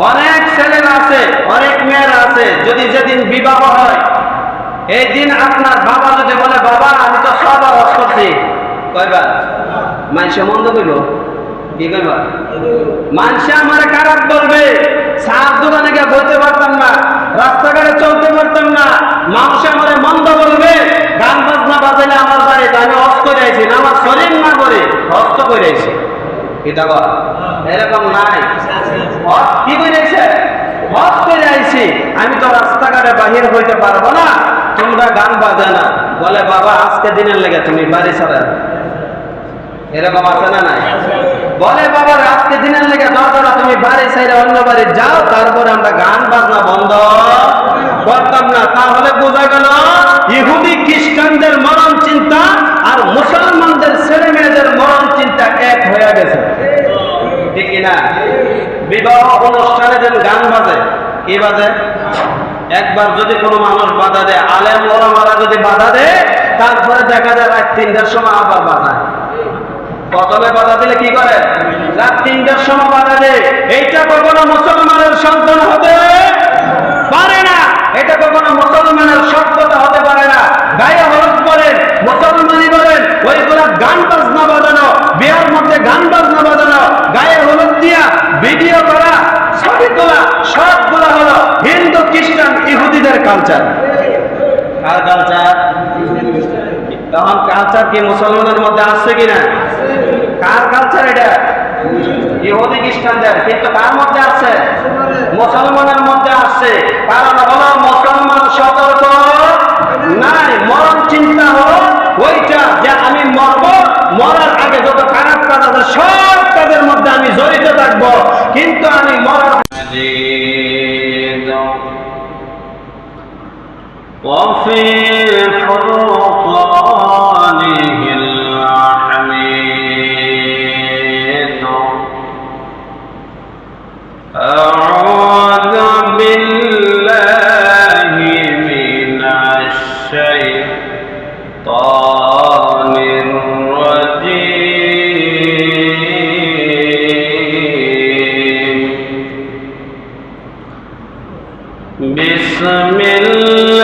অনেক ছেলেরা আছে, অনেক মেয়েরা আছে, যদি যেদিন বিবাহ হয় এই দিন আপনার বাবা যদি বলে বাবা আমি তো সব হজ করছি, কয়বার মানুষে মন্দ কইল কি কইবা, মানুষে আমার খারাপ বলবে, সার দোকানে গিয়ে বলতে পারতাম না, রাস্তাঘাটে চলতে পারতাম না, মানুষ আমার মন্দ বলবে, গান বাজনা বাজাইলে আমার বাড়িতে আমি হজ করে আইছি না, আমার শরীর না করে হজ তো করে আইছি, এটা বল এরকম নাই। হজ কি করেছে, হজ করে আইছি, আমি তো রাস্তাঘাটে বাহির হইতে পারবো না, তোমরা গান বাজে না, বলে বাবা আজকে দিনের লেগে তুমি বাড়ি ছাড়া, এরকম আছে না নাই? বলে বাবা আজকে দিনের লেগে দরকার তুমি বাড়ি ছাইরা অন্য বাড়ি যাও, তারপরে আমরা গান বাজনা বন্ধ করতাম না। তাহলে বোঝা গেল ইহুদি খ্রিস্টানদের মরণ চিন্তা আর মুসলমানদের ছেলে মেয়েদের মরণ চিন্তা এক হয়ে গেছে, ঠিক না? বিবাহ অনুষ্ঠানে যেন গান বাজে, কি বাজে? একবার যদি কোনো মানুষ বাধা দেয়, আলেম ওলামারা যদি বাধা দেয়, তারপরে দেখা যায় রাত 3টার সময় আবার বাজায়। প্রথমে বাধা দিলে কি করে? রাত 3টার সময় বাধা দেয়। এইটা কখনো মুসলমানের সন্তান হতে পারে না, এটা কখনো মুসলমানের সভ্যতা হতে পারে না। গায়ে হলুদ বলেন, মুসলমানি বলেন, ওইগুলা গান বাজনা বাজানো, বিয়ার মধ্যে গান বাজনা বাজানো, গায়ে হলুদ দিয়া ভিডিও করা, ছবি তোলা, সবগুলা হলো হিন্দু খ্রিস্টান ইহুদিদের কালচার। কার কালচার? তখন কালচার কি মুসলমানের মধ্যে আসছে কিনা? কার কালচার এটা? ইহুদি খ্রিস্টানদের। কিন্তু কার মধ্যে আসছে? মুসলমানের মধ্যে আসছে। কারণ হলো মুসলমান সতর্ক নাই, মরণ চিন্তা হলো ওইটা যে আমি মরব, মরার আগে যত খারাপ কাজ আছে সব কাজের মধ্যে আমি জড়িত থাকবো, কিন্তু আমি মরার وفي فرقانه الحميد أعوذ بالله من الشيطان الرجيم بسم الله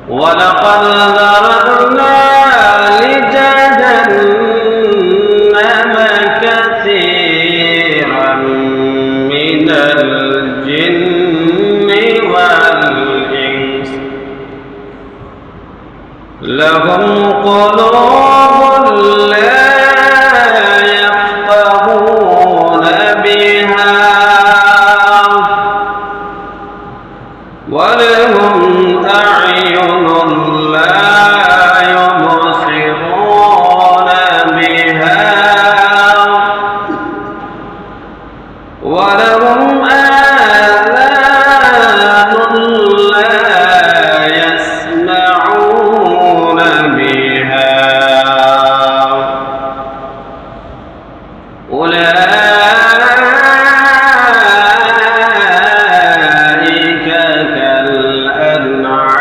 ولقد ذرأنا لجهنم كثيرا من الجن والإنس لهم قلوب لا يفقهون بها ولهم أعين لا يبصرون بها ولهم آذان لا يسمعون بها أولئك كالأنعام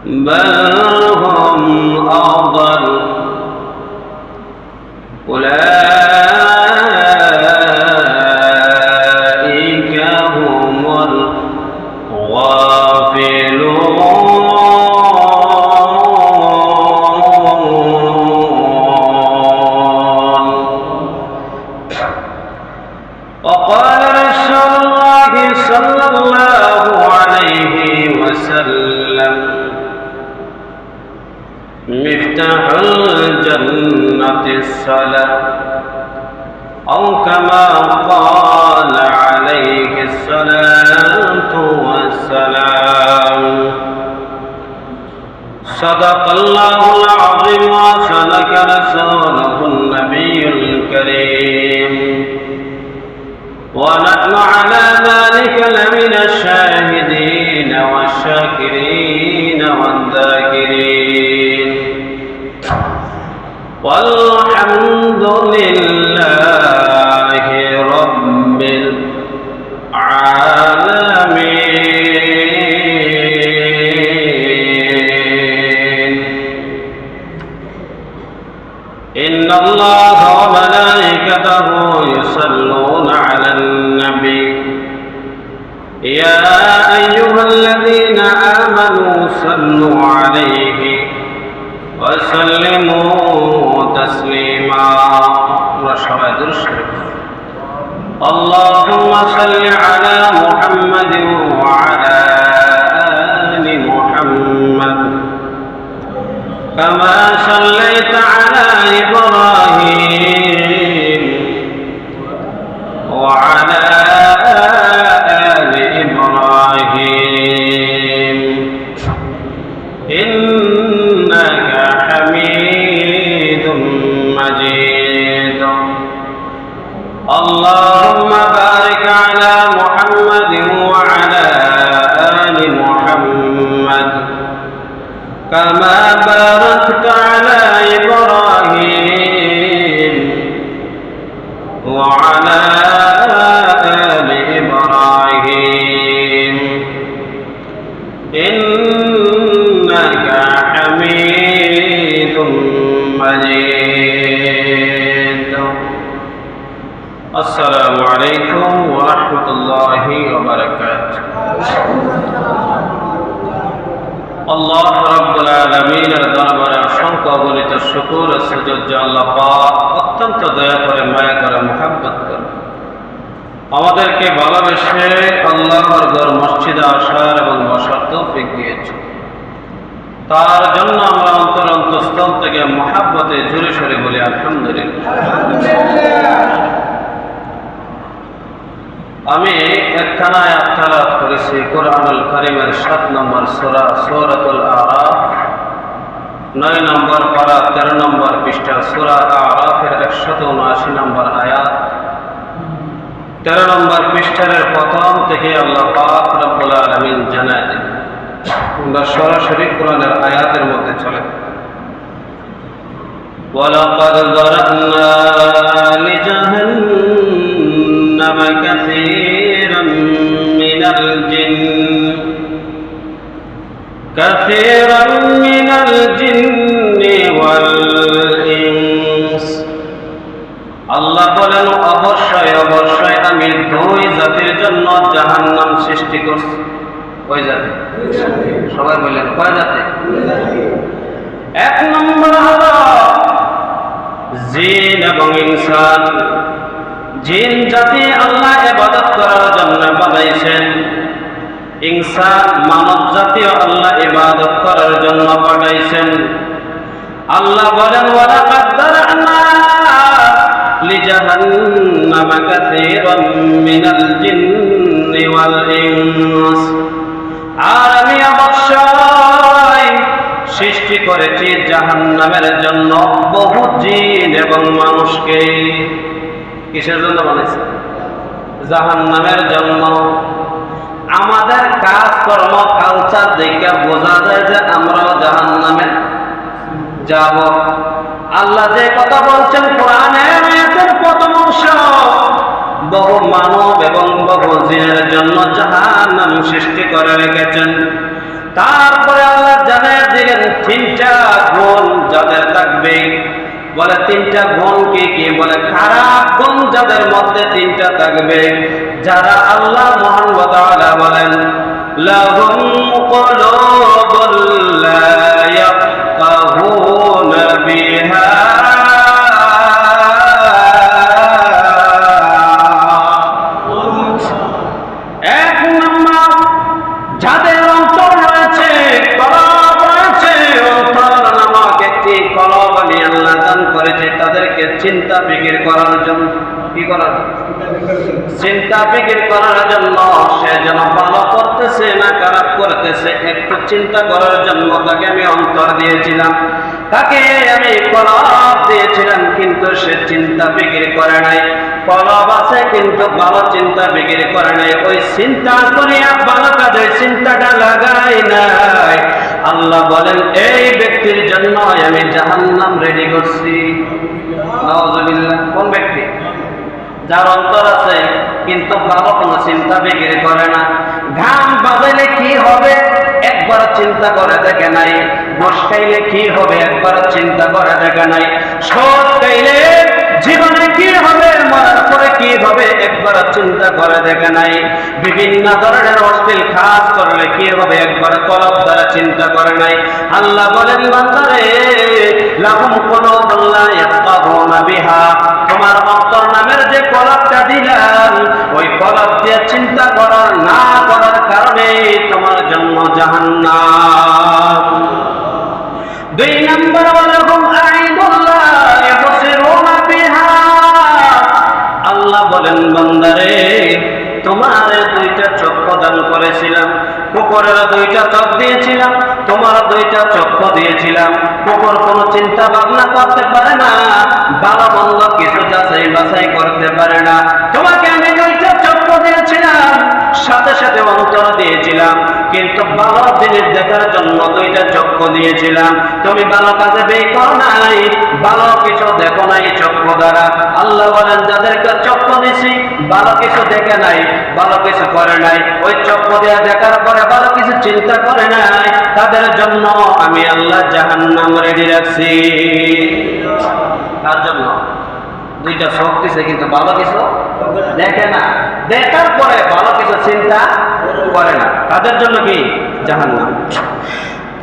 بل هم أضل أولئك هم الغافلون وقال رسول الله صلى الله عليه وسلم مفتاح الجنة الصلاة أو كما قال عليه الصلاة والسلام صدق الله العظيم وصدق رسوله النبي الكريم ونحن على ذلك لمن الشاهدين والشاكرين والذاكرين والحمد لله الله وملائكته يصلون على النبي يا أيها الذين آمنوا صلوا عليه وسلموا تسليما. اللهم صل على محمد وعلى آل محمد كما صليت على إبراهيم وعلى آل إبراهيم إنك حميد مجيد. اللهم بارك على محمد وعلى آل محمد كما باركت على إبراهيم وعلى آل إبراهيم إنك حميد مجيد. السلام عليكم ورحمة الله وبركاته. আল্লাহ রাব্বুল আলামিনের দরবারে অসংখ্য অগণিত শুকর ও সুজুদ যে আল্লাহ পাক অত্যন্ত দয়া করে, মায়া করে, মুহাব্বত করে আমাদেরকে ভালোবেসে আল্লাহর ঘর মসজিদে আসার এবং বসার তৌফিক দিয়েছে। তার জন্য আমরা অন্তরস্থল থেকে মুহাব্বতে জোরে সোরে বলি আলহামদুলিল্লাহ। আমি একখানা আয়াত তেলাওয়াত করেছি কোরআনুল কারীমের 7 নম্বর সূরা সূরাতুল আরাফ 9 নম্বর পারা 13 নম্বর পৃষ্ঠা সূরা আরাফের 179 নম্বর আয়াত 13 নম্বর পৃষ্ঠার প্রথম থেকে আল্লাহ পাক রব্বুল আলামিন জানায় দেন। আমরা সরাসরি কোরআনের আয়াতের মধ্যে চলে। ওয়ালাকাদ যারানা লিজাহান্নাম কাসীরাম মিনাল জিন্নি ওয়াল ইনস। আল্লাহ বলেন অবশ্যই অবশ্যই আমি দুই জাতির জন্য জাহান্নাম সৃষ্টি করছি। কয় জাতি? সবাই বললেন কয় জাতি? এক নম্বর হলো জিন এবং ইনসান। জিন জাতি আল্লাহ ইবাদত করার জন্য বানাইছেন, ইনসান মানব জাতীয় আল্লাহ ইবাদত করার জন্য পাঠাইছেন। আল্লাহ বলেন ওয়ালাকাদ যারানা লিজাহান্নাম কাসীরাম মিনাল জিন্নি ওয়াল ইনস। আর আমি অবশ্যই সৃষ্টি করেছি জাহান্নামের জন্য বহু জিন এবং মানুষকে। কিসের জন্য বানাইছে? জাহান্নামের জন্য। আমাদের কাজকর্ম কালচার দেখে বোঝা যায় যে আমরাও জাহান্নামে যাব। আল্লাহ যে কথা বলছেন কোরআনের আয়াতের প্রথম অংশ, বহু মানব এবং বহু জিনের জন্য জাহান্নাম সৃষ্টি করে রেখেছেন। তারপরে আল্লাহ জানিয়ে দিলেন 3টা গুণ যাদের থাকবে। বলে 3টা গুণ কি কি? বলে খারাপ গুণ যাদের মধ্যে 3টা থাকবে, যারা আল্লাহ মহান ওয়া তাআলা বলেন লাহুম কুলুবুল লা ইয়াফকাহুনা বিহা। এক নম্বর, যাদের অন্তর রয়েছে, কলব রয়েছে, অন্তর নামক একটি কলব নিয়ে আল্লাহ দান করেছে তাদেরকে চিন্তা ফিকির করার জন্য। কি করার? চিন্তা ফিকির করার জন্য। সে যেন ভালো করতেছে না খারাপ করতেছে একটু চিন্তা করার জন্য তাকে আমি অন্তর দিয়েছিলাম, তাকে আমি কলব দিয়েছিলাম, কিন্তু সে চিন্তা ফিকির করে নাই। কলব আছে কিন্তু ভালো চিন্তা ফিকির করে নাই। ওই চিন্তা করিয়া ভালো কাজে চিন্তাটা লাগাই নাই। আল্লাহ বলেন এই ব্যক্তির জন্য আমি জাহান্নাম রেডি করছি। নাউযুবিল্লাহ। কোন ব্যক্তি? যার অন্তর আছে কিন্তু ভালো কোনো চিন্তা ফিকির করে না, ঘাম বাজাইলে কি হবে একবার চিন্তা করে দেখে নাই, ঘুষ খাইলে কি হবে একবার চিন্তা করে দেখে নাই, সুদ খাইলে জীবনে কি হবে, মরার পরে কি হবে একবার চিন্তা করে দেখে নাই, বিভিন্ন ধরনের অশ্লীল কাজ করলে কি হবে একবার কলব দ্বারা চিন্তা করে নাই। আল্লাহ বলেন বান্দারে লাহুম কুলুবুন লা ইয়াফকাহুনা বিহা, তোমার অন্তর নামের যে কলবটা দিলাম ওই কলব দিয়ে চিন্তা করার না করার কারণে তোমার জন্ম জাহান্নাম। 2 নম্বর ওয়ালাহুম আইনুন লা ইবসিরুনা বিহা, আল্লাহ বলেন বান্দারে তোমার 2টা চক্ষু দান করেছিলাম, কুকুরের 2টা চোখ দিয়েছিলাম, তোমার 2টা চক্ষু দিয়েছিলাম, কুকুর কোনো চিন্তা ভাবনা করতে পারে না, ভালো মন্দ কিছু যাচাই বাছাই করতে পারে না। তোমাকে আমি 2টা চক্ষু দিয়েছিলাম, সাথে সাথে অন্তর দিয়েছিলাম, কিন্তু ভালো জিনিস দেখার জন্য 2টা চক্ষু দিয়েছিলাম, তুমি ভালো কাজে ব্যয় করো নাই, ভালো কিছু দেখো নাই চক্ষু দ্বারা। আল্লাহ বলেন যাদেরকে চক্ষু দিছি ভালো কিছু দেখে নাই, ভালো কিছু করে নাই, ওই চক্ষু দিয়ে দেখার পরে ভালো কিছু চিন্তা করে নাই, তাদের জন্য আমি আল্লাহ জাহান্নাম রেডি রাখছি। তার জন্য 2টা চোখ দিছে কিন্তু ভালো কিছু দেখে না, দেখার পরে ভালো কিছু চিন্তা করে না, তাদের জন্য কি জাহান্নাম।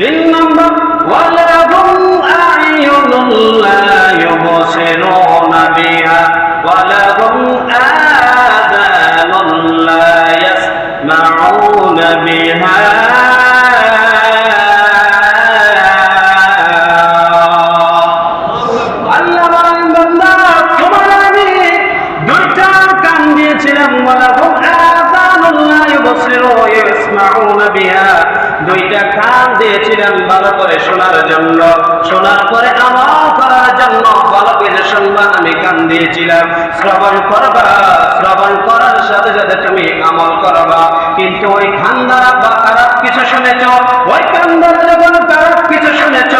3 নম্বর ওয়ালাহুম আ'য়ুনুন লা ইউবসিরুনা বিহা ওয়ালাহুম আযানুন লা ইয়াসমাউনা বিহা, আল্লাহ বলেন বান্দা তোমার আমি 2টা কান দিয়েছিলাম, ওয়ালাহুম আযানুন লা ইউবসিরুনা বিহা, 2টা কান দিয়েছিলাম ভালো করে শোনার জন্য, শোনার পরে আমল করার জন্য, ভালো করে শুনবা আমি কান দিয়েছিলাম, শ্রবণ করবা, শ্রবণ করার সাথে সাথে তুমি আমল করবা, কিন্তু ওই কান দ্বারা বা খারাপ কিছু শুনেছ, ওই কান দ্বারা যখন খারাপ কিছু শুনেছ,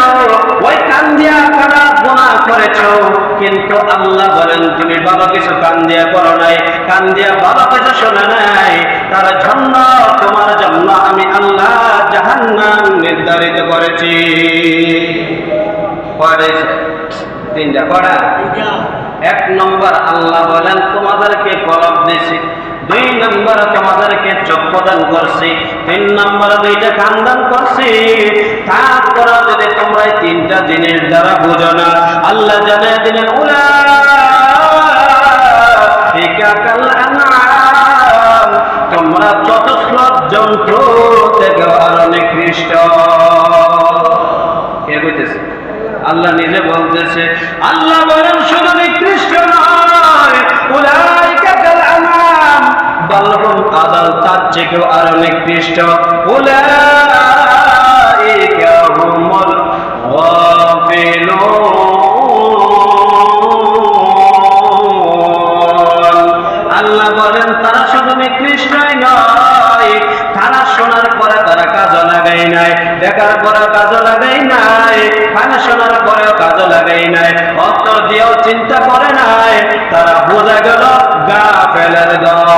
ওই কান দিয়া খারাপ গুনাহ করেছ, কিন্তু আল্লাহ বলেন তুমি ভালো কিছু কান দিয়া করো নাই, কান দিয়া ভালো কিছু শোনা নাই, তার জন্য তোমার জন্য আমি আল্লাহ জাহান্নাম নির্ধারিত করেছি। করেছে 3টা করা। 1 নম্বর আল্লাহ বলেন তোমাদেরকে কলব দিয়েছি, 2 নম্বর তোমাদেরকে চক্ষু দান করছি, 3 নম্বর 2টা কান দান করছি। তারপরে যদি তোমরা এই 3টা জিনিস দ্বারা বুঝো না, আল্লাহ জানিয়ে দিলেন উলাইকা কাল আনআম, তোমরা চতুষ্পদ জন্তু থেকে আরো নিকৃষ্ট। কে কইতেছে? আল্লাহ নিজে বলতেছে, আল্লাহ বলেন শুধু নিকৃষ্ট নয়, উলাইকা কাল আনআম বালহুম আদাল, তার থেকেও আরো নিকৃষ্ট, উলাইকা হুমুল গাফিলুন। আল্লাহ বলেন তারা শুধু নিকৃষ্টই নয়, তারা শোনার পরে তারা কাজে লাগাই নাই, দেখার পরে কাজে লাগাই নাই, কানে শোনার পরেও কাজে লাগাই নাই, অন্তর দিয়েও চিন্তা করে নাই, তারা বোঝা গেল গাফেলের দল।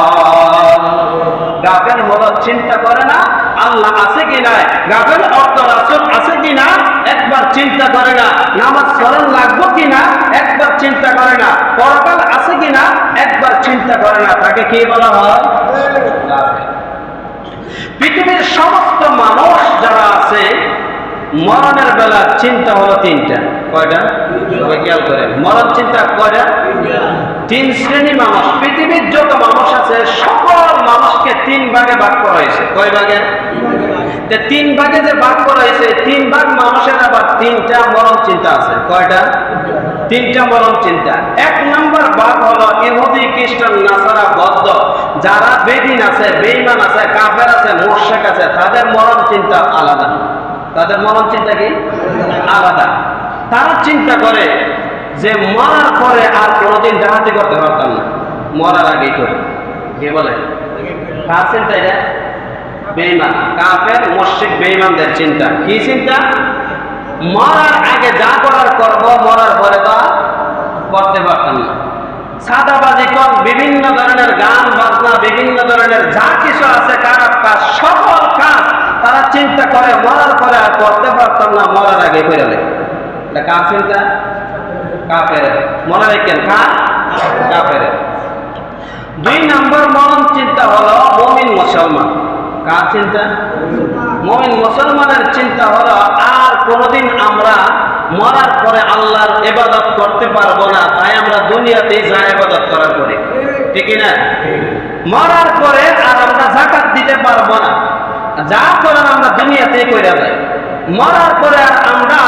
গাফেল হলো চিন্তা করে না আল্লাহ আছে কি নাই, গাফেল অর্থ রাসূল আছে কি না একবার চিন্তা করে না, নামাজ স্মরণ লাগবো কি না একবার চিন্তা করে না, পরকাল আছে কি না একবার চিন্তা করে না, তাকে কি বলা হয়? গাফেল। পৃথিবীর সমস্ত মানুষ যারা আছে মরণের বেলা চিন্তা হলো 3টা। কয়টা? সবাই খেয়াল করেন, মরণ চিন্তা কয়টা? 3 শ্রেণী মানুষ। পৃথিবীর যত মানুষ আছে সকল মানুষকে 3 ভাগে ভাগ করা হয়েছে। কয় ভাগে? 3 ভাগে যে ভাগ করা হয়েছে, 3 ভাগ মানুষের আবার 3টা মরণ চিন্তা আছে। কয়টা? 3টা মরণ চিন্তা। 1 নম্বর ভাগ হলো ইহুদি, খ্রিস্টান, নাসারা, বৌদ্ধ, যারা বেদিন আছে, বেঈমান আছে, কাফের আছে, মুশরিক আছে, তাদের মরণ চিন্তা আলাদা। তাদের মরণ চিন্তা কি? আলাদা। তারা চিন্তা করে যে মরার পরে আর কোনোদিন ডাকাতি করতে পারতাম না, মরার আগেই করে। কে বলে? কার চিন্তা এটা? বেঈমান, কাফের, মুশরিক, বেঈমানদের চিন্তা। কি চিন্তা? মরার আগে যা করার করব, মরার পরে তা করতে পারতাম না। সাদাবাজি কর, বিভিন্ন ধরনের গান বাজনা, বিভিন্ন ধরনের যা কিছু আছে খারাপ কাজ, সকল কাজ তারা চিন্তা করে মরার পরে আর করতে পারতাম না, মরার আগে করে দেয়। এটা কার চিন্তা? কাফের। মনে রাখেন, কাফের। 2 নম্বর মরণ চিন্তা হলো মুমিন মুসলমান। কার চিন্তা? মুমিন মুসলমানের চিন্তা হলো আর কোনোদিন আমরা মরার পরে আল্লাহর ইবাদত করতে পারবো না, তাই আমরা দুনিয়াতেই যা ইবাদত করার করি, ঠিক না? মরার পরে আর আমরা যাকাত দিতে পারবো না, যা করার আমরা দুনিয়াতেই কইরা যাই। মরার পরে আর আমরা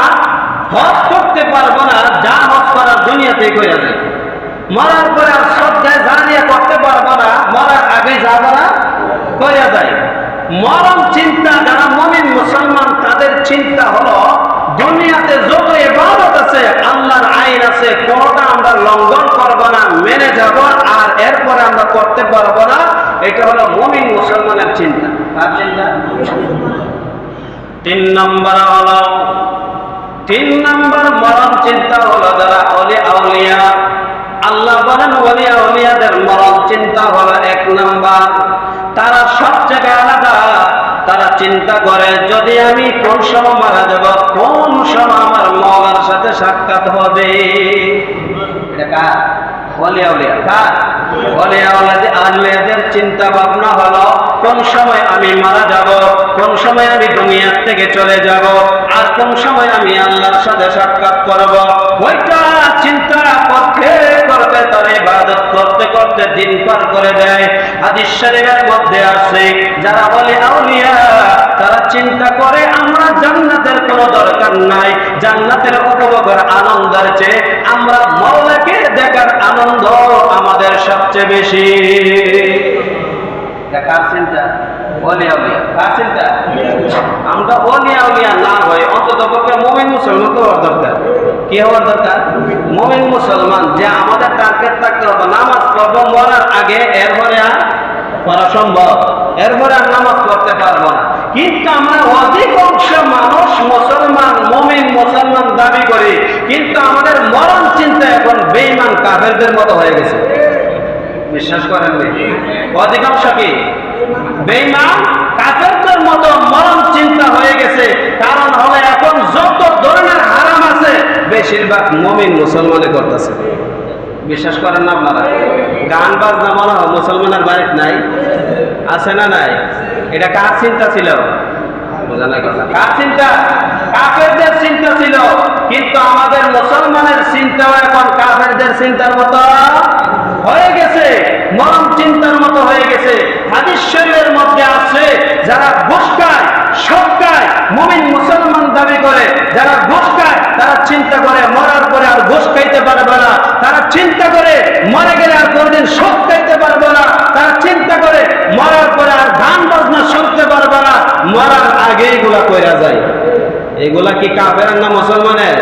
হজ করতে পারবো না, যা হজ করার দুনিয়াতেই কইরা যাই। মরার পরে আর শ্রদ্ধায় জানিয়া করতে পারবো না, মরার আগে যা করা কইরা যায়। মরণ চিন্তা যারা মুমিন মুসলমান, তাদের চিন্তা হলো দুনিয়াতে যত ইবাদত আছে, আল্লাহর আইন আছে, কোনটা আমরা লঙ্ঘন করব না, মেনে যাব, আর এরপরে আমরা করতে পারবো না। এটা হলো মুমিন মুসলমানের চিন্তা। তার চিন্তা। 3 নম্বর মরণ চিন্তা হলো যারা ওলি আউলিয়া। আল্লাহ বলেন ওলি আউলিয়াদের মরণ চিন্তা হলো 1 নম্বর, তারা সব জায়গায় আলাদা। তারা চিন্তা করে যদি আমি কোন সময় মারা যাব, কোন সময় আমার মওলার সাথে সাক্ষাৎ হবে। এটা কার? ওলি আউলিয়া। কার? ওলি আউলিয়াদের চিন্তা ভাবনা হলো কোন সময় আমি মারা যাব, কোন সময় আমি দুনিয়ার থেকে চলে যাব, আর কোন সময় আমি আল্লাহর সাথে সাক্ষাৎ করব। ওইটা চিন্তা করতে তার ইবাদত করতে করতে দিন পার করে দেয়। হাদিস শরীফের মধ্যে আছে যারা ওলি আউলিয়া তারা চিন্তা করে আমরা জান্নাতের কোনো দরকার নাই, জান্নাতের উপভোগের আনন্দের চেয়ে আমরা মওলাকে দেখার আনন্দ আমাদের সবচেয়ে বেশি। কার চিন্তা? ওলি আউলিয়া। কার চিন্তা? আমরা ওলি আউলিয়া না হই, অন্তত পক্ষে মুমিন মুসলমান তো হওয়ার দরকার। কি হওয়ার দরকার? মুমিন মুসলমান। যে আমাদের টার্গেট থাকতে হবে নামাজ পড়বো মরার আগে, এরপরে আর পড়া সম্ভব, এরপরে আর নামাজ পড়তে পারবো না। কিন্তু আমরা অধিকাংশ মানুষ মুসলমান, মুমিন মুসলমান দাবি করি, কিন্তু আমাদের মরণ চিন্তা এখন বেঈমান কাফেরদের মতো হয়ে গেছে। বিশ্বাস করেন? অধিকাংশ কি বেঈমান কাফেরদের মতো মরণ চিন্তা হয়ে গেছে। কারণ হলো এখন যত ধরনের হারাম আছে বেশিরভাগ মুমিন মুসলমানে করতেছে। বিশ্বাস করেন না আপনারা? গান বাজনা মনে হয় মুসলমানের বাড়িতে নাই, আছে না নাই? এটা কার চিন্তা ছিল? বোঝা না কথা। কার চিন্তা? কাফেরদের চিন্তা ছিল। কিন্তু আমাদের মুসলমানের চিন্তাও এখন কাফেরদের চিন্তার মতো হয়ে গেছে, মরণ চিন্তার মতো হয়ে গেছে। হাদিস শরীফের মধ্যে আছে যারা ঘুষ খায়, সুদ খায়, মুমিন মুসলমান দাবি করে, যারা ঘুষ খায় তারা চিন্তা করে মরার পরে আর ঘুষ খাইতে পারবে না, তারা চিন্তা করে মরে গেলে আর কোনদিন সুদ খাইতে পারবে না, তারা চিন্তা করে মরার পরে আর গান বাজনা শুনতে পারবে না, মরার আগে এগুলা কইরা যায়। এগুলা কি কাফের না মুসলমানের?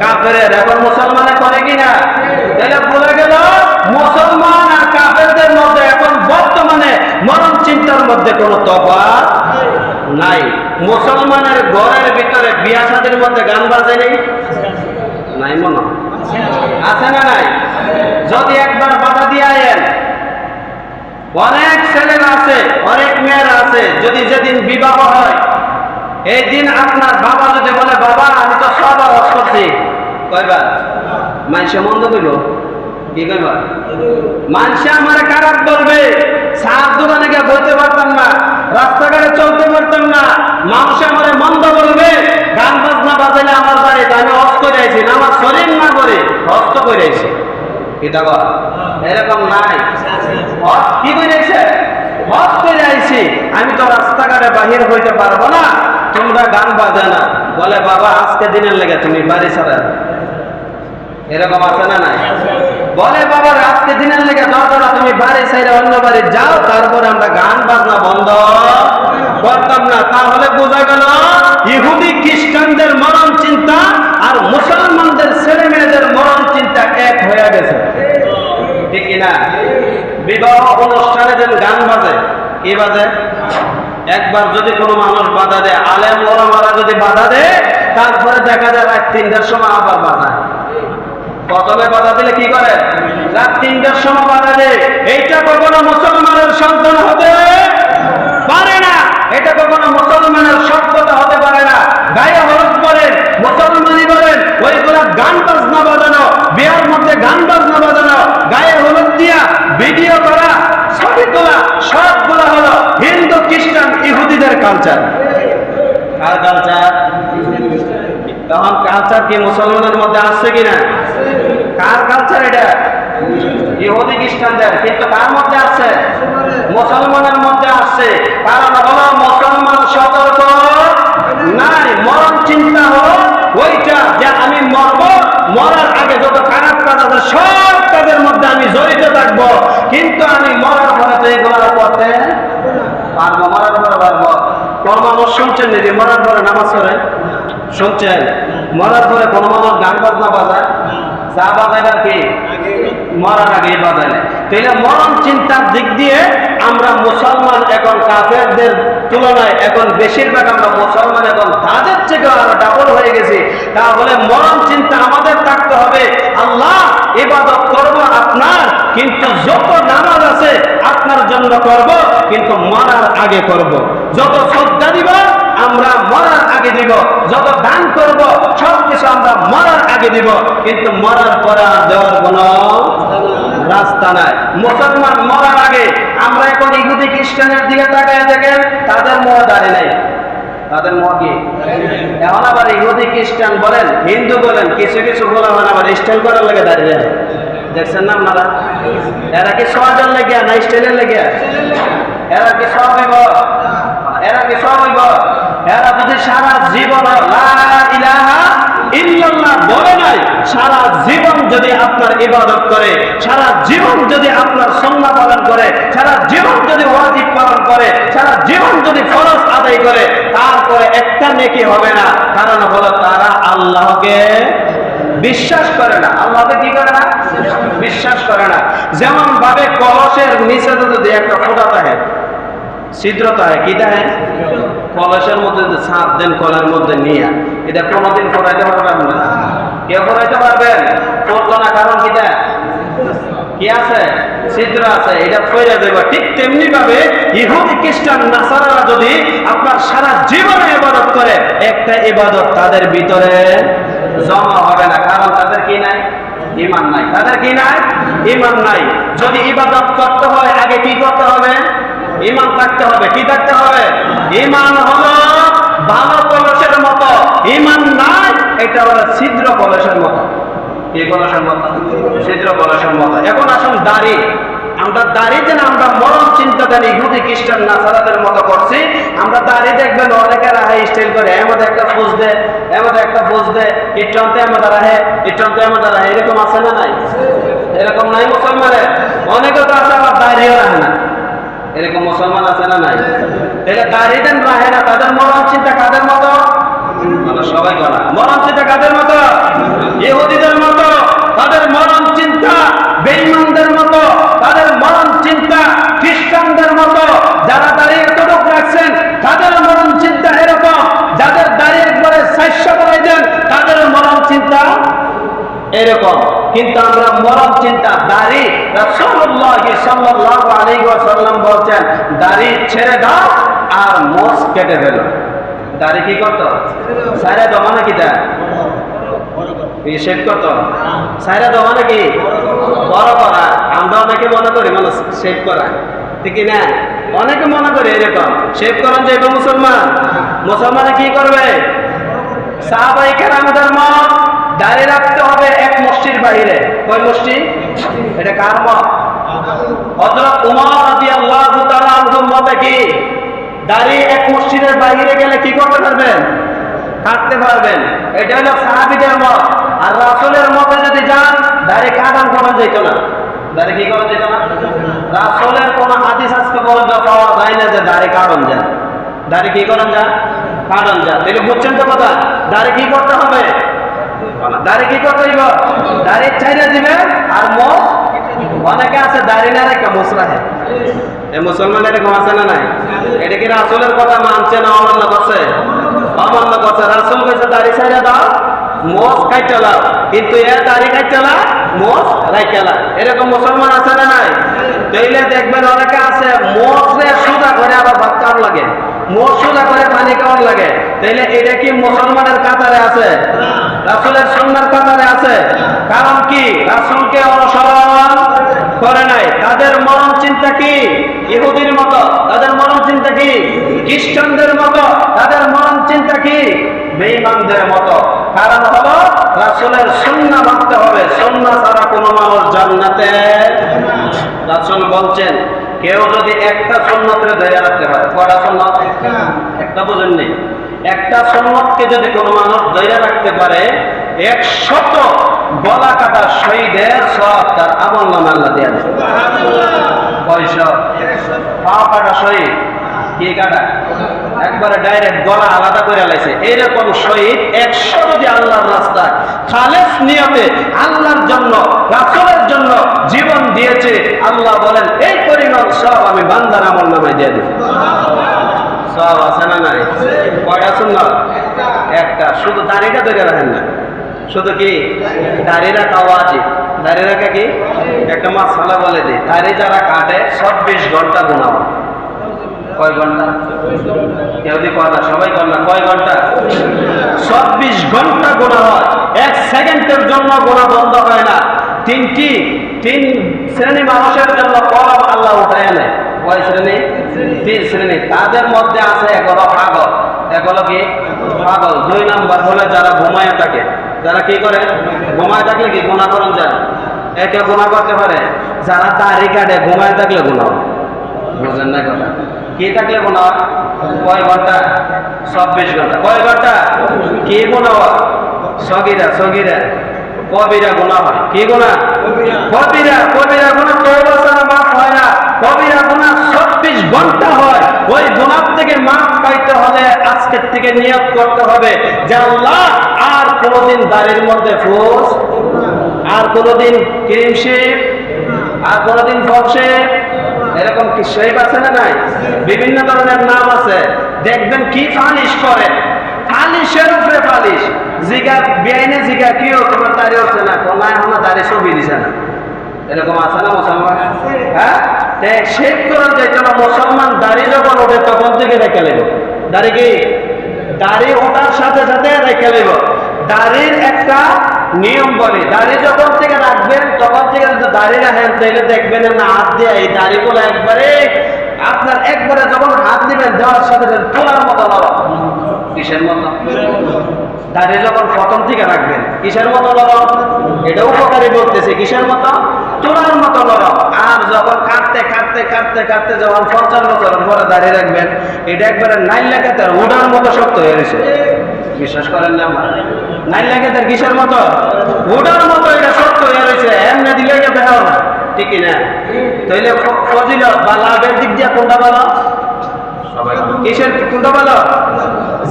কাফের। এখন মুসলমানে করে কিনা? তাহলে বলে গেল মুসলমান আর কাফেরদের মধ্যে এখন বর্তমানে মরণ চিন্তার মধ্যে কোনো তফাৎ নাই। মুসলমানের ঘরের ভিতরে বিয়া শাদীর মধ্যে গান বাজে নেই? নাই মনে আছে না নাই? যদি একবার বাধা দিয়ে আয়েন, অনেক ছেলেরা আছে, অনেক মেয়েরা আছে, যদি যেদিন বিবাহ হয় এই দিন আপনার বাবা যদি বলে বাবা আমি তো সবার হজ করছি, কয়বার? মানুষে মন্দ কইব? কি কইবা? মানুষে আমার খারাপ বলবে, সাত দোকানে গিয়ে বলতে পারতাম না, রাস্তাঘাটে চলতে পারতাম না, মানুষ আমার মন্দ বলবে। গান বাজনা বাজাইলে আমার বাড়িতে আমি হজ করে আইছি, আমার শরীর না করে হজ তো করে আইছি। এটা বল এরকম নাই। হজ কি করে আইছে? হজ করে আইছি, আমি তো রাস্তাঘাটে বাহির হইতে পারবো না, তোমরা গান বাজে না। বলে বাবা আজকে দিনের লেগে তুমি বাড়ি ছাড়া। এরকম আছে না নাই? বলে বাবা আজকে দিনের লেগে দরকার তুমি বাড়ি ছাড়া অন্য বাড়ি যাও, তারপরে আমরা গান বাজনা বন্ধ করতাম না। তাহলে বোঝা গেল ইহুদি খ্রিস্টানদের মরণ চিন্তা আর মুসলমানদের ছেলে মেয়েদের মরণ চিন্তা এক হয়ে গেছে, ঠিক কিনা? বিবাহ অনুষ্ঠানে যেন গান বাজে, কি বাজে? একবার যদি কোনো মানুষ বাধা দেয়, আলেম ওলামারা যদি বাধা দেয়, তারপরে দেখা যায় রাত 3টার সময় আবার বাধা। প্রথমে বাধা দিলে কি করে? রাত 3 কখনো মুসলমানের সন্তান হতে পারে না, এটা কখনো মুসলমানের সভ্যতা হতে পারে না। গায়ে হলুদ বলেন, মুসলমানি বলেন, ওইগুলা গান বাজনা বাজানো, বিয়ার মধ্যে গান বাজনা বাজানো, গায়ে হলুদ দিয়া ভিডিও করা, ছবি তোলা, সবগুলা হলো হিন্দু, খ্রিস্টান, ইহুদিদের কালচার। কার কালচার? তখন কালচার কি মুসলমানের মধ্যে আসছে কিনা? কার কালচার এটা? ইহুদি খ্রিস্টানদের। কিন্তু কার মধ্যে আসছে? মুসলমানের মধ্যে আসছে। কারণ হলো মুসলমান সতর্ক নাই, মরণ চিন্তা হলো ওইটা যে আমি মরব, মরার আগে যত খারাপ কাজ আছে সব কাজের মধ্যে আমি জড়িত থাকবো, কিন্তু আমি মরার পরে তো এগুলো করতে পারবো। মরার পরে পারবো। কোন মানুষ শুনছেন নাকি মরার পরে নামাজ পড়ে? শুনছেন? মরার পরে কোন মানুষ গান বাজনা বাজায়? চা বাজাইবার কি মরার আগে বাজায়? তাহলে মরণ চিন্তার দিক দিয়ে আমরা মুসলমান এখন কাফেরদের তুলনায় এখন বেশিরভাগ আমরা মুসলমান এখন তাদের থেকে আরো ডাবল হয়ে গেছি। তাহলে মরণ চিন্তা আমাদের থাকতে হবে। আল্লাহ ইবাদত করব আপনার, কিন্তু যত নামাজ আছে আপনার জন্য করব, কিন্তু মরার আগে করব। যত শ্রদ্ধা দিব আমরা মরার আগে দিব, যত দান করব সবকিছু আমরা মরার আগে দিব, কিন্তু মরার পরে আর দেওয়ার কোনো রাস্তা নাই। মুসলমান মরার আগে আমরা এখন ইহুদি খ্রিস্টানের দিকে তাকায় দেখেন, তাদের মোয়া দাঁড়িয়ে নাই। তাদের মোয়া কি? এখন আবার ইহুদি খ্রিস্টান বলেন, হিন্দু বলেন, কিছু কিছু বলা হয় আবার স্টাইল করার লেগে দাঁড়িয়ে যায়। দেখছেন না আপনারা? এরা কি সহজের লেগে না স্টাইলের লেগে? এরা কি সব হইব? এরা কি সব হইব? এরা যদি সারা জীবন লা ইলাহা ইল্লাল্লাহ বলে নাই, সারা জীবন যদি আপনার ইবাদত করে, সারা জীবন যদি আপনার সুন্নাহ পালন করে, সারা জীবন যদি ওয়াজিব পালন করে, সারা জীবন যদি ফরজ আদায় করে, তারপরে একটা নেকি হবে না। কারণ হলো তারা আল্লাহকে বিশ্বাস করে না। আল্লাহকে কি করে না? বিশ্বাস করে না। যেমন ভাবে কলসের নিচে যদি একটা ফোঁটা থাকে, ছিদ্র থাকে, কি থাকে? কলসের মধ্যে ছাপ দেন কলের মধ্যে নিয়ে, এটা কোনোদিন ফোটাইতে পারবেন না। কে ফোটাইতে পারবেন? ফোটলো না, কারণ কিটা কি আছে? ছিদ্র আছে, এটা ফেরে দেবে। ঠিক তেমনি ভাবে ইহুদি খ্রিস্টান নাসারারা যদি আপনার সারা জীবনে ইবাদত করে, একটা ইবাদত তাদের ভিতরে জমা হবে না। কারণ তাদের কি নাই? ঈমান নাই। তাদের কি নাই? ঈমান নাই। যদি ইবাদত করতে হয় আগে কি করতে হবে? ঈমান থাকতে হবে। কি থাকতে হবে? ঈমান হলো ভালো কলসের মতো, ঈমান নাই এটা হলো ছিদ্র কলসের মতো। কি কলসের মতো? ছিদ্র কলসের মতো। এখন আসুন দাড়ি, আমরা দাড়িতে না আমরা মরণ চিন্তাধারী ইহুদি খ্রিস্টান নাসারাদের মতো করছি। আমরা দাড়ি দেখবেন অনেকে রাহে স্টাইল করে, এমন একটা ফুজ দে, এমন একটা ফুজ দে, ইট্টনতে এমন রাহে, ইট্টনতে এমন রাহে, এরকম আছে না নাই? এরকম নাই মুসলমানের? অনেকে তো আছে আবার দাড়িও রাখে না, এরকম মুসলমান আছে না নাই? এটা দাড়ি দেন রাহে না, তাদের মরণ চিন্তা কাদের মতো? সবাই বলা মরণ চিন্তা কাদের মতো? ইহুদিদের মতো। তাদের মরণ চিন্তা বেঈমানদের মতো, তাদের মরণ চিন্তা খ্রিস্টানদের মতো। যারা দাঁড়িয়ে এতটুক রাখছেন তাদের মরণ চিন্তা এরকম, যাদের দাঁড়িয়ে একবারে 400 বাড়াই দেন তাদের মরণ চিন্তা এরকম। কিন্তু আমরা মরণ চিন্তা দাড়ি, রাসূলুল্লাহ সাল্লাল্লাহু আলাইহি ওয়াসাল্লাম বলছেন দাড়ি ছেড়ে দাও আর মোষ কেটে ফেলো। দাড়ি কি করতো? সাইরা দেওয়া নাকি? তা শেভ করতো? সাইরা দেওয়া নাকি? বড় করা। আমরা অনেকে মনে করি মানুষ শেভ করা, ঠিক না? অনেকে মনে করে এরকম শেভ করেন যে মুসলমান। মুসলমানে কি করবে? সাহাবায়ে কেরামদের মত দাড়ি রাখতে হবে এক মসজিদ বাইরে। কয় মসজিদ? এটা কার মত? হযরত উমর রাদিয়াল্লাহু তাআলা আনহুর মতে কি দাড়ি এক মসজিদের বাইরে গেলে কি করতে পারবেন? কাটতে পারবেন। এটা হলো সাহাবীদের মত। আর রাসূলের মতে যদি যান দাড়ি কাটান করা যেত না। দাড়ি কি করা যেত না? রাসূলের কোন হাদিস আজকে পর্যন্ত পাওয়া যায় না যে দাড়ি কাটন যায়। দাড়ি কি করেন যা? কাটন যা। তাহলে বুঝছেন তো কথা? দাড়ি কি করতে হবে? দাড়ি কি করতে হইব? দাড়ি ছাইড়া দিবে আর মোষ। অনেকে আছে দাড়ি না রেখে মোষ রাখে। এই মুসলমান এরকম আছে না নাই? এটা কি রাসূলের কথা মানছে না অমান্য করছে? অমান্য করছে। রাসূল কইছে দাড়ি ছাইড়া দাও, মোষ কাইটা লাও, কিন্তু এর দাড়ি কাইটা লাও, মোষ রাইখা লাও। এরকম মুসলমান আছে না নাই? তাইলে দেখবেন অনেকে আছে মোচরে সোজা করে আবার ভাত খাওয়ার লাগে, মোচ সোজা করে পানি খাওয়ার লাগে। তাইলে এটা কি মুসলমানের কাতারে আছে? রাসূলের সুন্নাহর কাতারে আছে? কারণ কি? রাসূলকে অনুসরণ করে নাই। তাদের মরণ চিন্তা কি? ইহুদির মতো। তাদের মরণ চিন্তা কি? খ্রিস্টানদের মতো। তাদের মরণ চিন্তা কি? বেঈমানদের মতো। কারণ হলো রাসূলের সুন্নাহ মানতে হবে। সুন্নাহ ছাড়া কোনো মানুষ জান্নাতে। রাসূল বলছেন কেউ যদি একটা সুন্নতকে ধরে রাখতে পারে, কয়টা সুন্নত? একটা বুঝেননি? একটা সুন্নতকে যদি কোনো মানুষ ধরে রাখতে পারে 100 গলা কাটা শহীদের সওয়াব তার আমলনামায় আল্লাহ দেয়া দেবে। কয়শো? পা কাটা শহীদ। কি কাটা? একবারে ডাইরেক্ট গলা আলাদা করে লাইছে। এরকম শহীদ 100 যদি আল্লাহর রাস্তায় খালেস নিয়তে আল্লাহর জন্য, রাসূলের জন্য জীবন দিয়েছে, আল্লাহ বলেন এই পরিমাণ সওয়াব আমি বান্দার আমলনামায় দিয়ে দেব। সওয়াব আছে না নাই? কয়টা সুন্নাত? একটা। শুধু দাড়িটা ধরে রাখেন না, শুধু কি দাড়ি রাখা ওয়াজিব। দাড়ি রাখা কি? একটা মাসালা বলে দিই, দাড়ি যারা কাটে 24 ঘন্টা গুনাহ। কয় ঘন্টা? কেউ দি কয় না, সবাই কয় না। কয় ঘন্টা? 24 ঘন্টা গুনাহ হয়। 1 সেকেন্ডের জন্য গুনাহ বন্ধ হয় না। তিন শ্রেণী মানুষের জন্য কলম আল্লাহ উঠায় নেয়। কয় শ্রেণী? 3 শ্রেণী। তাদের মধ্যে আছে এক হলো পাগল। এক হলো কি? পাগল। 2 নাম্বার হলো যারা ঘুমায় থাকে। যারা কি করে? ঘুমায় থাকলে কি গুনাহ করেন যায়? একে গুনাহ করতে পারে যারা দাড়ি কাটে, ঘুমায় থাকলে গুনাহ। বুঝেন না কথা? কি থাকলে গুনাহ? কয় ঘন্টা? 24 ঘন্টা। কয় ঘন্টা? কি গুনাহ? সগীরা কবিরা গুনাহ হয়। কি গুনাহ? কবিরা গুনাহ তওবা ছাড়া মাফ হয় না। কবিরা গুনাহ 24 ঘন্টা হয়। ওই গুনাহ থেকে মাফ পাইতে হলে আজকের থেকে নিয়ত করতে হবে যে আল্লাহ আর কোনোদিন দাড়ির মধ্যে ফুস, আর কোনোদিন ক্রিম শেভ, আর কোনোদিন ফক শেভ, এরকম কি শেভ আছে না নাই? বিভিন্ন ধরনের নাম আছে। দেখবেন কি ফালিশ করে, ফালিশের উপরে ফালিশ। জিগা বেআইনে জিগা কি তোমার দাড়ি হচ্ছে না, কোনায় এখন দাড়ি ছবি দিছে না, এরকম আছে না মুসলমান? হ্যাঁ, শেভ করার যাইতে না। মুসলমান দাড়ি যখন ওঠে তখন থেকে রেখে নেব। দাড়ি কি? দাড়ি ওঠার সাথে সাথে রেখে নেব। দাড়ির একটা নিয়ম বলি, দাড়ি যখন থেকে রাখবেন তখন থেকে যদি দাড়ি রাখেন তাহলে দেখবেন না হাত দিয়ে এই দাড়িগুলো একবারে আপনার একবারে যখন হাত দিবেন দেওয়ার সাথে সাথে তোলার মতো নরম। কিসের মতো? দাড়ি যখন প্রথম থেকে রাখবেন কিসের মতো নরম? এটা উপকারী বলতেছে। কিসের মতো? তোলার মতো নরম। আর যখন কাটতে যখন 50 বছর পরে দাঁড়িয়ে রাখবেন এটা একবারে নাইল লাগাতে ওটার মতো শক্ত হয়ে গেছে। বিশ্বাস করেন না? আমার নাইল লাগাতে কিসের মতো? ওটার মতো এটা শক্ত হয়ে গেছে। এমনি দিলে বেহাও না, ঠিকই না? তাইলে ফজিলত বা লাভের দিক দিয়ে কোনটা ভালো? কিসের কোনটা ভালো?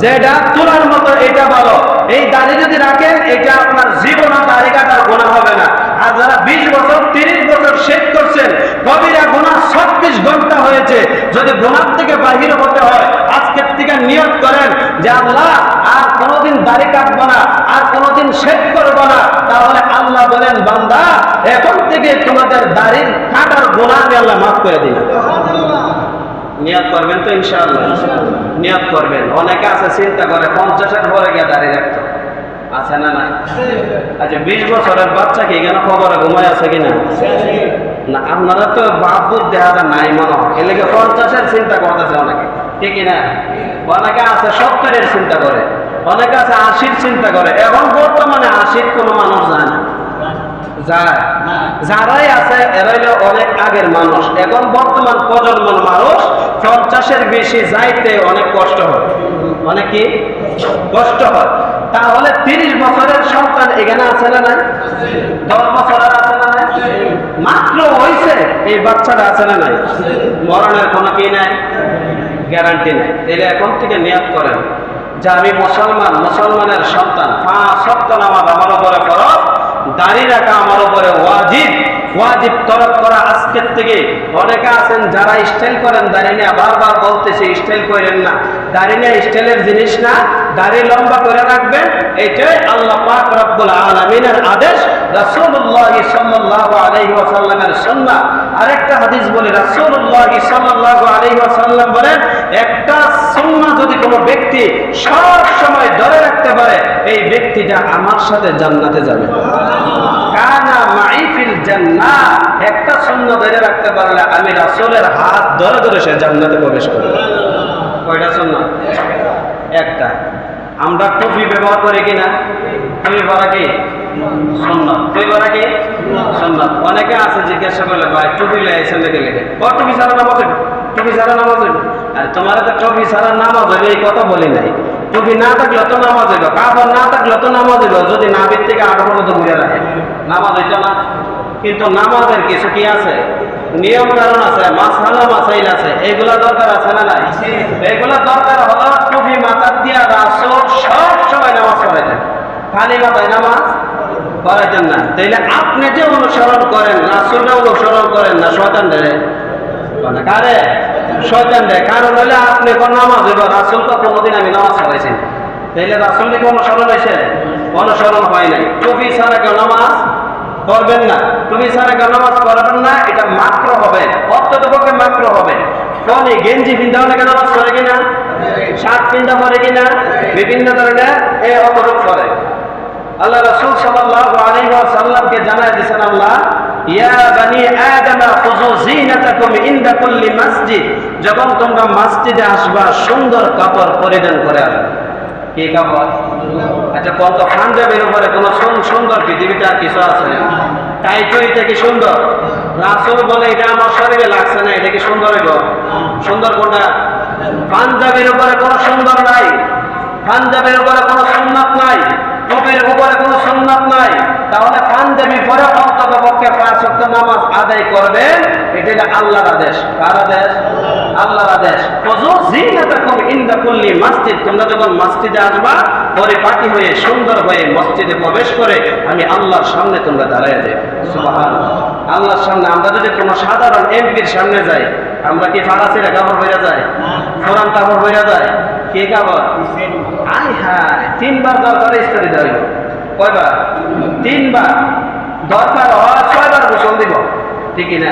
যেটা তোলার মতো এটা ভালো। এই দাড়ি যদি রাখেন এটা আপনার জীবনে দাড়ি কাটার গুনাহ হবে না। আর যারা 20 বছর 30 বছর শেভ করছেন, কবিরা গুনাহ 24 ঘন্টা হয়েছে। যদি গুনাহ থেকে বাহির হতে হয় আজকের থেকে নিয়ত করেন যে আল্লাহ আর কোনোদিন দাড়ি কাটবো না, আর কোনোদিন শেভ করবো না। তাহলে আল্লাহ বলেন বান্দা এখন থেকে তোমাদের দাড়ি কাটার গুনাহ আমি আল্লাহ মাফ করে দিই। নিয়ত করবেন তো ইনশাআল্লাহ? নিয়ত করবেন। অনেকে আছে চিন্তা করে 50-এর পরে গিয়ে দাঁড়িয়ে রাখতো, আছে না নাই? আচ্ছা 20 বছরের বাচ্চা কি কেন খবরে ঘুমায় আছে কিনা? না, আপনারা তো বাপদুর দেখা যায় নাই মনে হয়, এর লেগে 50-এর চিন্তা করতেছে অনেকে, ঠিকই না? অনেকে আছে 70-এর চিন্তা করে, অনেকে আছে 80-র চিন্তা করে। এখন বর্তমানে 80-র কোনো মানুষ যায় না। যায় যারাই আছে এরা হলো অনেক আগের মানুষ। এখন বর্তমান প্রজন্মের মানুষ 50-এর বেশি যাইতে অনেক কষ্ট হয়। অনেক কি কষ্ট হয়? তাহলে 30 বছরের সন্তান এখানে আছে না নাই? 10 বছরের আছে না নাই? মাত্র হয়েছে এই বাচ্চাটা আছে না নাই? মরণের কোনো কি নাই, গ্যারান্টি নাই। তাহলে এখন থেকে নিয়ত করেন যে আমি মুসলমানের সন্তান, 5 ওয়াক্ত নামাজ আমার উপরে ফরজ, দাড়ি রাখা আমার উপরে ওয়াজিব, ওয়াজিব তরক করা আজকের থেকে। অনেকে আছেন যারা স্টাইল করেন দাড়ি নিয়ে, বারবার বলতেছে স্টাইল করেন না, দাড়ি নিয়ে স্টাইলের জিনিস না, দাড়ি লম্বা করে রাখবেন, এটাই আল্লাহ পাক রব্বুল আলামিনের আদেশ, রাসূলুল্লাহ সাল্লাল্লাহু আলাইহি ওয়াসাল্লামের সুন্নাহ। আরেকটা হাদিস বলে রাসূলুল্লাহ সাল্লাল্লাহু আলাইহি ওয়াসাল্লাম বলেন, একটা সুন্নাহ যদি কোনো ব্যক্তি সব সময় ধরে রাখতে পারে, এই ব্যক্তিটা আমার সাথে জান্নাতে যাবে। কানা মাই ফিল জান্নাহ, একটা সুন্নাহ ধরে রাখতে পারলে আমি রাসূলের হাত ধরে ধরে সে জান্নাতে প্রবেশ করবে। কয়টা সুন্নাহ? একটা। আমরা টুপি ব্যবহার করি কিনা? টুপি পরা কি সুন্নাত? টুপি পরা কি সুন্নাত? অনেকে আছে জিজ্ঞাসা করলে, ভাই টুপি লাইছেন লেগে লেগে, টুপি ছাড়া নামাজ হইবে, টুপি ছাড়া নামাজ হইবে। আর তোমার তো টুপি ছাড়া নামাজ হইবে এই কথা বলি নাই। টুপি না থাকলে তো নামাজ হইব, কাপড় না থাকলে তো নামাজ হইব, যদি নাভির থেকে আট পর্যন্ত ঘুরে রাখে নামাজ হইতো না। কিন্তু নামাজের কিছু কি আছে, নিয়ম কারণ আছে, মাসআলা মাসাইল আছে, এগুলা দরকার আছে না নাই? এগুলা দরকার হলো টুপি মাথা দিয়া রাসূল সব সময় নামাজ পড়াইতেন, খালি মাথায় নামাজ পড়াইতেন না। তাইলে আপনি যে অনুসরণ করেন, রাসূলকে অনুসরণ করেন না শয়তান ধরে, মানে কারে? শয়তান দেয়। কারণ হলে আপনি কোন নামাজ হইব, রাসূল তো কোনোদিন আমি নামাজ পড়াইছি, তাইলে রাসূলকে কি অনুসরণ হয়েছে? অনুসরণ হয় নাই। টুপি ছাড়া কেউ নামাজ করবেন না, টুপি ছাড়া কেউ নামাজ করবেন না, এটা মাত্র হবে, অত্যন্তপক্ষে মাত্র হবে। কোন গেঞ্জি পিন্ধা অনেকে নামাজ করে কিনা, শার্ট পিন্ধা করে কিনা, বিভিন্ন ধরনের এই অপরাধ করে। আল্লাহ রাসূল সাল্লাল্লাহু আলাইহি ওয়াসাল্লামকে জানায় দিয়েছেন আল্লাহ, ইয়া বানি আদম খুযু যিনাতাকুম ইনদা কুল্লি মসজিদ, যখন তোমরা মসজিদে আসবা সুন্দর কাপড় পরিধান করে আসবে। কি কাপড়? আচ্ছা, কত পাঞ্জাবির উপরে কোন সুন্দর পৃথিবীতে আর কিছু আছে? টাইটইটা কি সুন্দর? রাসূল বলে এটা আমার শরীরে লাগছে না, এটা কি সুন্দর হইব? সুন্দর কোনটা? পাঞ্জাবির উপরে কোনো সুন্দর নাই, পাঞ্জাবির উপরে কোনো সুন্নাত নাই, টুপির উপরে কোনো সুন্নাত নাই। তাহলে পাঞ্জাবি পরে অন্ততপক্ষে 5 ওয়াক্ত নামাজ আদায় করবেন, এটা আল্লাহর আদেশ। কার আদেশ? আল্লাহর আদেশ। খুযু যিনাতাকুম ইনদা কুল্লি মসজিদ, তোমরা যখন মসজিদে আসবা পরিপাটি হয়ে সুন্দর হয়ে মসজিদে প্রবেশ করে আমি আল্লাহর সামনে তোমরা দাঁড়ায় যাবে। সুবহানাল্লাহ। আল্লাহর সামনে আমরা যদি কোনো সাধারণ এমপির সামনে যাই, আমরা কি ফারাসিরা কাপড় পরে যায়? ফোরান কাপড় পরে যায়? কি কাপড়? আয় হায়, 3 বার দরকার ইস্তারি দেব। কয়বার? 3 বার। দরকার হয় 6 বার গোসল দিব, ঠিক না?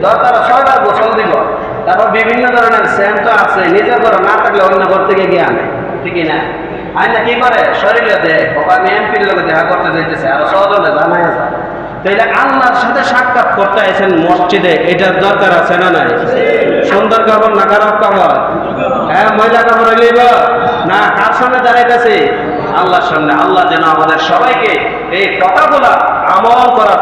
দরকার 6 বার গোসল দিব। তারপর বিভিন্ন ধরনের সেন্ট আছে, নিজের ঘরে না থাকলে অন্য ঘর থেকে গিয়ে আনে, ঠিক না? আইনা কি করে? শরীরে দেয়, আমি এমপির লোকে দেখা করতে যাইতেছে, আর সহজে জানাই আছে। তাইলে আল্লাহর সাথে সাক্ষাৎ করতে আইছেন মসজিদে, এটার দরকার আছে না নাই? সুন্দর কাপড় না খারাপ কাপড়? হ্যাঁ, ময়লা কাপড় হইলেই না, কার সামনে দাঁড়াইতেছে? আল্লাহর সামনে। আল্লাহ যেন আমাদের সবাইকে এই কথাগুলা আমল করার